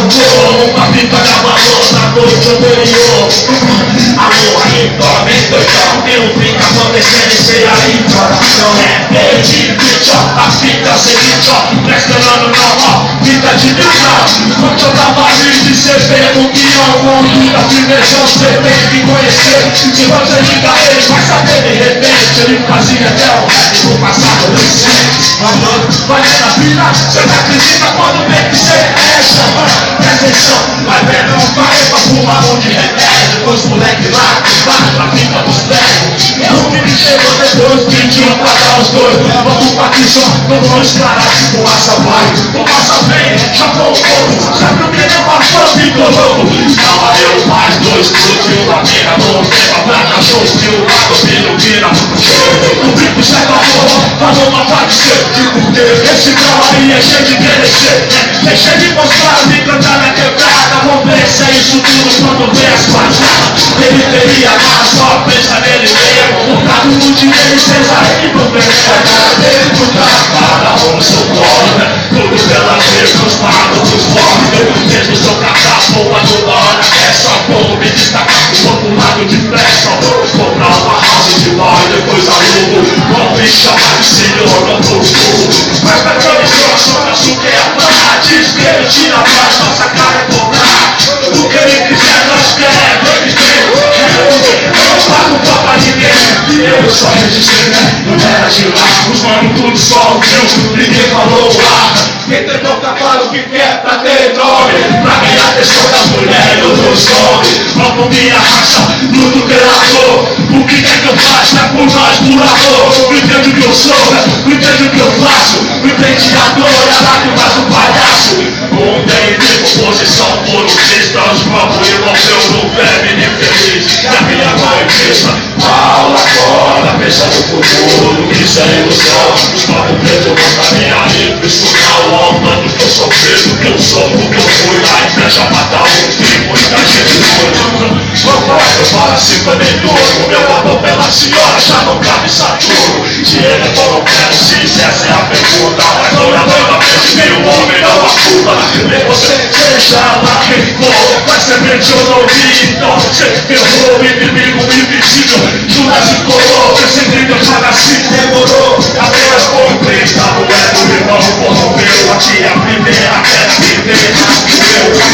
vou. Uma pipa da balão na noite anterior. Alô, aí, tome doidão. E o pica acontecendo e sei aí, coração. É verde, bicho, a fita seguinte, pressionando normal, fita de bichão. Quando eu tava livre, cê vê no guião. Com fita firmejão, cê tem que conhecer. Se você liga ele, vai saber de repente. Ele fazia até o resto do passado recente. Vai na fila, cê não acredita quando vê que cê é essa. Presta atenção, vai ver não vai pra fumar de remédio. Depois moleque lá, vai pra fita dos velhos. É o que me chegou depois, 21 pra dar os dois. Vamos pra aqui só, como não esclarar, fumaça vai, fumaça vem, chamou o povo. Sabe o que não passou, ficou louco. Calma eu, mais dois, explodiu a mina. Não tem pra dar cachorro, se o lado filho vira. O bico sai da porra, falou uma parte ser. Porque esse carro aí é cheio de merecer. É cheio de mostrar, fica da minha quebrada. Vamos ver se é isso tudo quando vem as quadradas. Periferia, mas só pensa nele mesmo. O carro do dinheiro e César e do Pereira. Dentro da parada, vamos seu colo, né? Tudo pela vez, os magos, os fortes. Mesmo seu catapulta do hora. É só como me destacar o outro lado de flecha. Comprar uma house de bar e depois alugo. Vão me chamar de senhor, não tô fogo. Mas pra tradição, só pra suquear a barra. Diz que ele tira a paz, nossa cara é cobrar. O que ele quiser, nós queremos, ele tem. Não pago pau pra ninguém. Eu só registrei, né? Não era de lá. Os manos tudo só ouviu, ninguém falou lá. Quem tem boca fala o que quer pra ter nome. Pra ganhar atenção das mulheres, eu dou some. Vamos minha raça, tudo pela dor. O que quer que eu faça é por nós, por amor. Não entende o que eu sou, não entende o que eu faço. Não entende a dor, é lágrimas do palhaço. Ontem de composição por um cristão. Os povos envolveu no feminino infeliz. E a minha mãe pensa, fala agora, pensa no futuro. Isso é ilusão. Os povos pretos vão caminhar livre, estudar o mano que eu sou preso, que eu sou, porque eu fui lá e fecha matar um. Tem muita gente doida. Eu falo assim pra nem duro. Meu amor pela senhora já não cabe Saturno. Se ele for não quero, se essa é a pergunta. Mas toda dona vez o homem não acuda. Nem você seja lá quem for, vai ser mente eu não vi. Então você ferrou, inimigo invisível. Judas e colou, esse vídeo paga assim, demorou. Apenas por um três, tá no do irmão, corrompeu. Aqui a primeira, quero viver.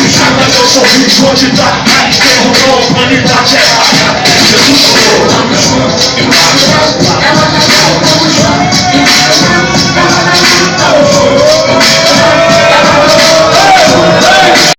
Sabe que eu sou rico, onde tá? Derrubou, humanidade é paga. Jesus chorou.